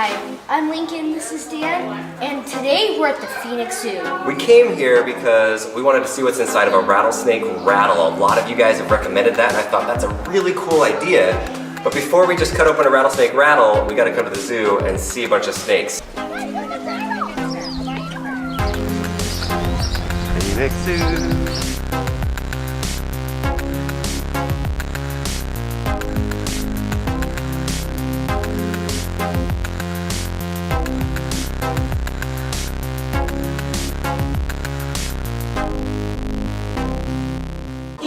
Hi, I'm Lincoln, this is Dan, and today we're at the Phoenix Zoo. We came here because we wanted to see what's inside of a rattlesnake rattle. A lot of you guys have recommended that, and I thought that's a really cool idea. But before we just cut open a rattlesnake rattle, we gotta come to the zoo and see a bunch of snakes. Phoenix Zoo.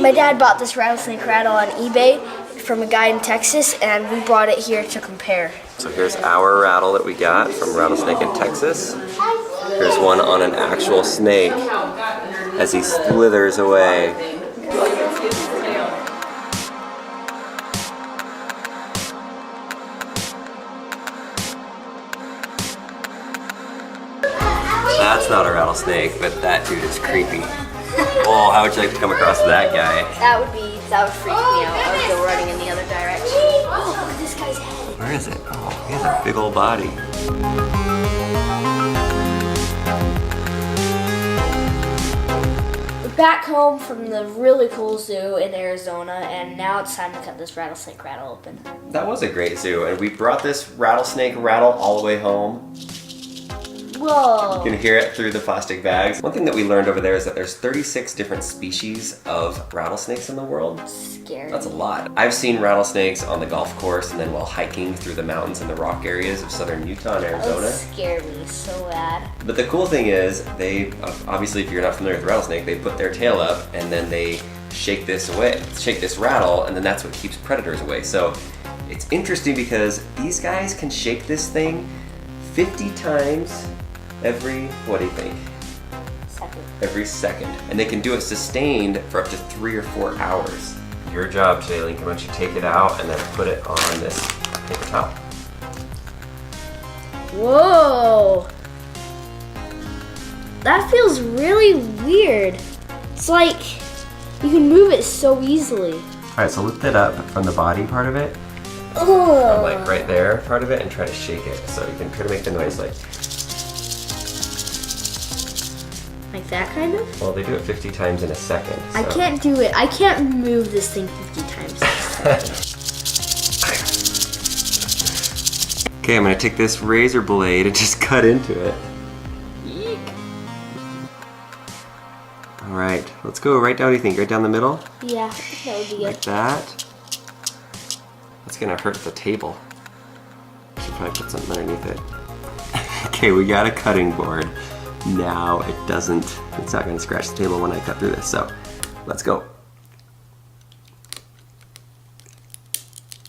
My dad bought this rattlesnake rattle on eBay from a guy in Texas, and we brought it here to compare. So here's our rattle that we got from Rattlesnake in Texas. Here's one on an actual snake as he slithers away. That's not a rattlesnake, but that dude is creepy. Oh, how would you like to come across that guy? That would freak me out. I would go running in the other direction. Oh, look at this guy's head. Where is it? Oh, he has a big old body. We're back home from the really cool zoo in Arizona, and now it's time to cut this rattlesnake rattle open. That was a great zoo, and we brought this rattlesnake rattle all the way home. Whoa. You can hear it through the plastic bags. One thing that we learned over there is that there's 36 different species of rattlesnakes in the world. Scary. That's a lot. I've seen rattlesnakes on the golf course and then while hiking through the mountains and the rock areas of southern Utah and Arizona. That scared me so bad. But the cool thing is, they, obviously if you're not familiar with rattlesnake, they put their tail up and then they shake this rattle, and then that's what keeps predators away. So it's interesting because these guys can shake this thing 50 times every, what do you think? Every second. And they can do it sustained for up to 3 or 4 hours. Your job today, Lincoln, why don't you take it out and then put it on this paper towel. Whoa! That feels really weird. It's like you can move it so easily. Alright, so lift it up from the body part of it. Oh. Like right there part of it, and try to shake it. So you can try to make the noise like that kind of? Well, they do it 50 times in a second. So. I can't do it. I can't move this thing 50 times in a second. Okay, I'm gonna take this razor blade and just cut into it. Eek. All right, let's go right down, what do you think? Right down the middle? Yeah, that would be good. Like that. That's gonna hurt the table. Should probably put something underneath it. Okay, we got a cutting board. Now it's not gonna scratch the table when I cut through this, so let's go.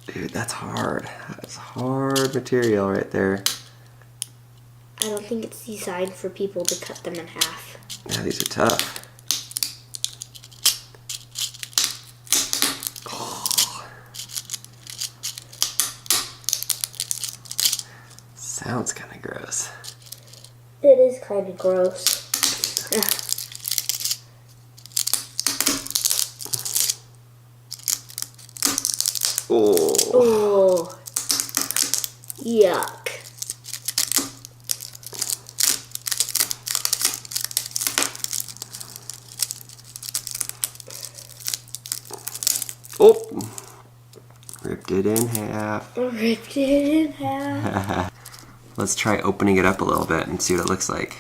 Dude, that's hard. That's hard material right there. I don't think it's designed for people to cut them in half. Yeah, these are tough. Oh. Sounds kind of gross. It is kind of gross. Oh. Oh. Yuck. Oh. Ripped it in half. Ripped it in half. Let's try opening it up a little bit and see what it looks like.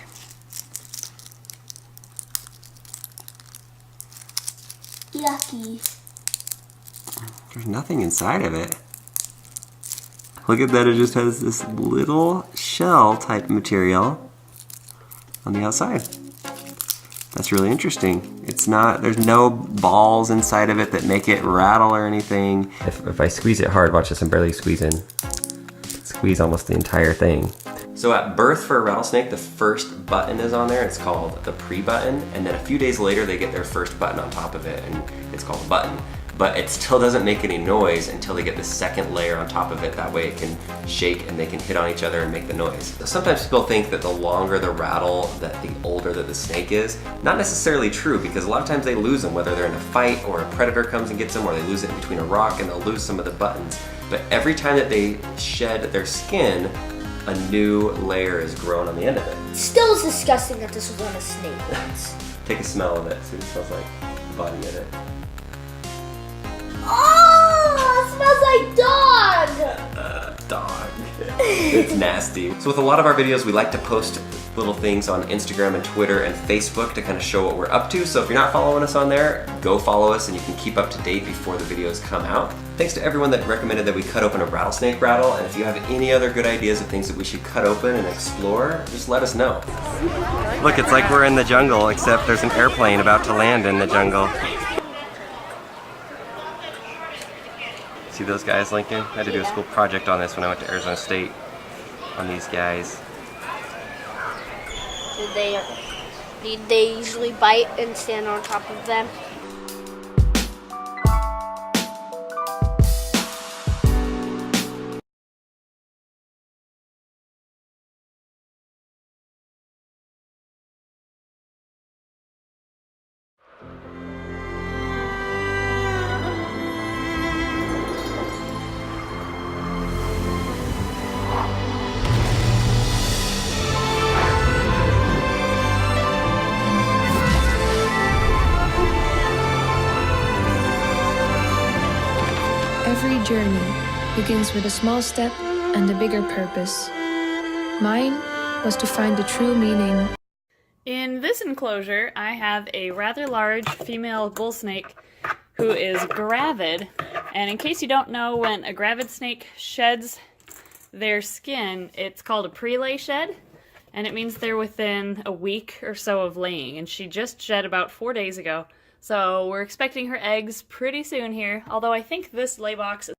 Yucky. There's nothing inside of it. Look at that, it just has this little shell type material on the outside. That's really interesting. It's not, there's no balls inside of it that make it rattle or anything. If I squeeze it hard, watch this, I'm barely squeezing. Squeeze almost the entire thing. So at birth for a rattlesnake, the first button is on there. It's called the pre-button, and then a few days later they get their first button on top of it, and it's called a button. But it still doesn't make any noise until they get the second layer on top of it. That way it can shake and they can hit on each other and make the noise. Sometimes people think that the longer the rattle, that the older that the snake is. Not necessarily true, because a lot of times they lose them, whether they're in a fight or a predator comes and gets them, or they lose it in between a rock and they'll lose some of the buttons. But every time that they shed their skin, a new layer is grown on the end of it. Still is disgusting that this was on a snake once. Take a smell of it, see what it smells like. The body of it. Oh, it smells like dog! Dog. It's nasty. So with a lot of our videos, we like to post little things on Instagram and Twitter and Facebook to kind of show what we're up to. So if you're not following us on there, go follow us and you can keep up to date before the videos come out. Thanks to everyone that recommended that we cut open a rattlesnake rattle, and if you have any other good ideas of things that we should cut open and explore, just let us know. Look, it's like we're in the jungle, except there's an airplane about to land in the jungle. See those guys, Lincoln? I had to do a school project on this when I went to Arizona State on these guys. Did they usually bite and stand on top of them? Every journey begins with a small step and a bigger purpose. Mine was to find the true meaning. In this enclosure, I have a rather large female bull snake who is gravid. And in case you don't know, when a gravid snake sheds their skin, it's called a prelay shed. And it means they're within a week or so of laying. And she just shed about 4 days ago. So we're expecting her eggs pretty soon here. Although I think this lay box is